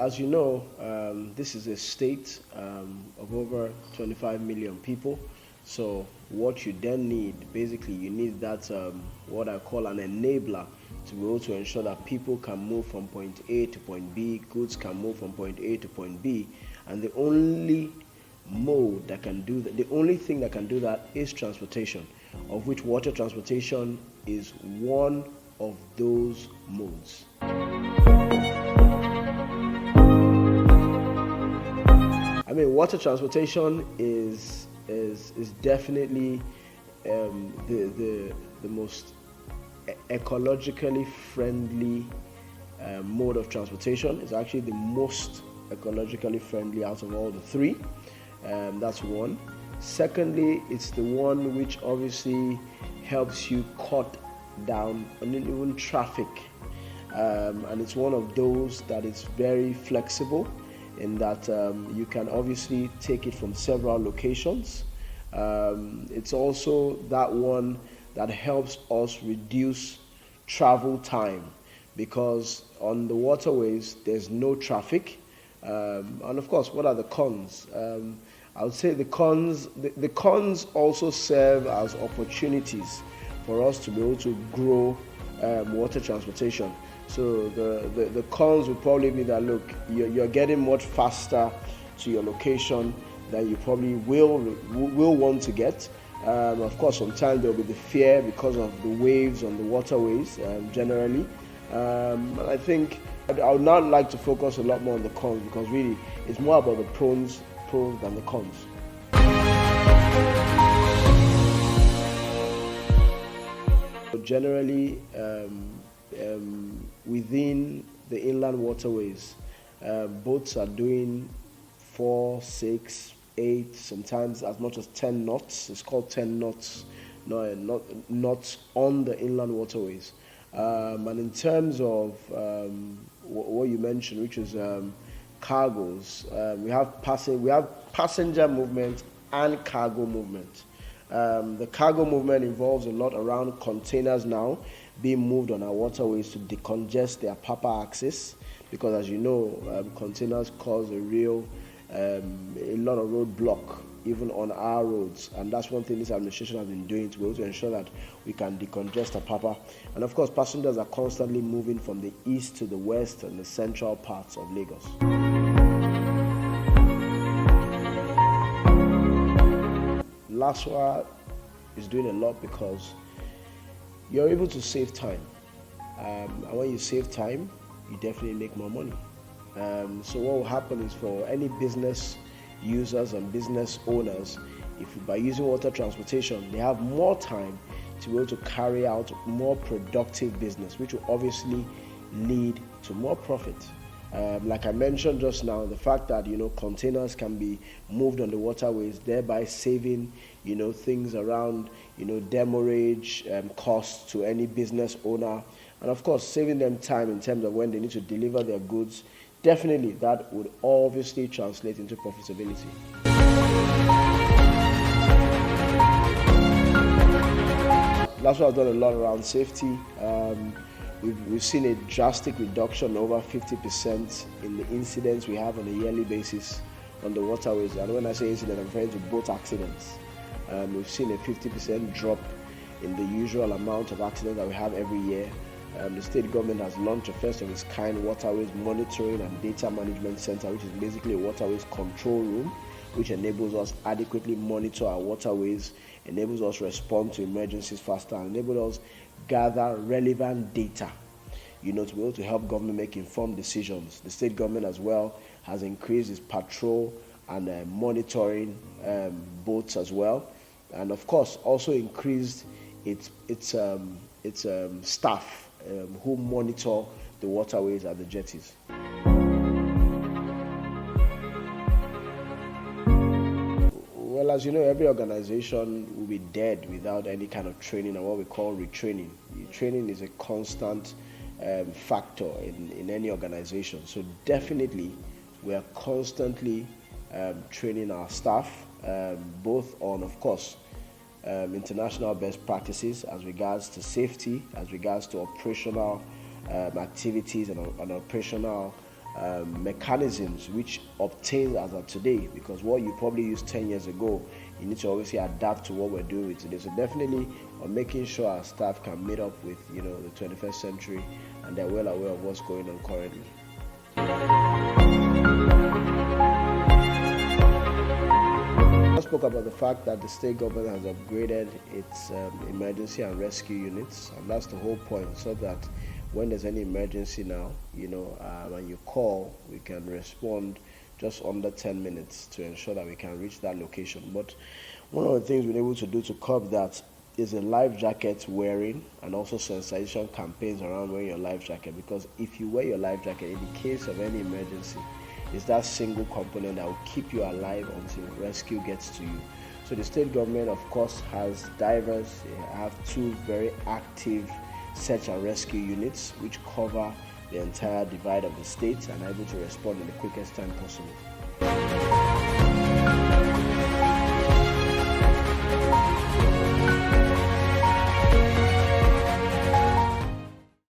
as you know, this is a state of over 25 million people. So what you then need, basically, you need that what I call an enabler to be able to ensure that people can move from point A to point B, goods can move from point A to point B, and the only mode that can do that, the only thing that can do that is transportation, of which water transportation is one of those modes. I mean, water transportation is definitely the most ecologically friendly mode of transportation. It's actually the most ecologically friendly out of all the three. That's one. Secondly, it's the one which obviously helps you cut down on even traffic, and it's one of those that is very flexible in that you can obviously take it from several locations. It's also that one that helps us reduce travel time, because on the waterways there's no traffic. And of course, what are the cons? I would say the cons also serve as opportunities for us to be able to grow water transportation. So the cons would probably be that, look, you're getting much faster to your location than you probably will want to get. Of course, sometimes there'll be the fear because of the waves on the waterways generally. And I think I would not like to focus a lot more on the cons, because really it's more about the pros than the cons. Generally, within the inland waterways, boats are doing 4, 6, 8, sometimes as much as 10 knots. It's called 10 knots, knots on the inland waterways. And in terms of what you mentioned, which is cargoes, we have passenger movement and cargo movement. The cargo movement involves a lot around containers now being moved on our waterways to decongest their Papa axis, because as you know, containers cause a lot of roadblock even on our roads, and that's one thing this administration has been doing to be able to ensure that we can decongest the Papa. And of course, passengers are constantly moving from the east to the west and the central parts of Lagos. LASWA is doing a lot because you're able to save time, and when you save time, you definitely make more money. So what will happen is, for any business users and business owners, if by using water transportation, they have more time to be able to carry out more productive business, which will obviously lead to more profit. Like I mentioned just now, the fact that containers can be moved on the waterways, thereby saving things around demurrage costs to any business owner, and of course saving them time in terms of when they need to deliver their goods. Definitely, that would obviously translate into profitability. LASWA has done a lot around safety. We've seen a drastic reduction, over 50%, in the incidents we have on a yearly basis on the waterways. And when I say incident, I'm referring to boat accidents. We've seen a 50% drop in the usual amount of accidents that we have every year. The state government has launched a first of its kind waterways monitoring and data management center, which is basically a waterways control room, which enables us adequately monitor our waterways, enables us respond to emergencies faster, and enables us gather relevant data, to be able to help government make informed decisions. The state government as well has increased its patrol and monitoring boats as well, and of course also increased its staff who monitor the waterways at the jetties. Well, as you know, every organization will be dead without any kind of training, and what we call retraining. Training is a constant factor in any organization. So definitely, we are constantly training our staff, both on, of course, international best practices as regards to safety, as regards to operational activities and operational mechanisms which obtain as of today, because what you probably used 10 years ago, you need to obviously adapt to what we're doing with today. So definitely on making sure our staff can meet up with the 21st century and they're well aware of what's going on currently. I spoke about the fact that the state government has upgraded its emergency and rescue units, and that's the whole point, so that when there's any emergency now, when you call, we can respond just under 10 minutes to ensure that we can reach that location. But one of the things we're able to do to curb that is a life jacket wearing, and also sensitization campaigns around wearing your life jacket, because if you wear your life jacket in the case of any emergency, it's that single component that will keep you alive until rescue gets to you. So the state government, of course, has divers. They have 2 very active search and rescue units which cover the entire divide of the state and are able to respond in the quickest time possible.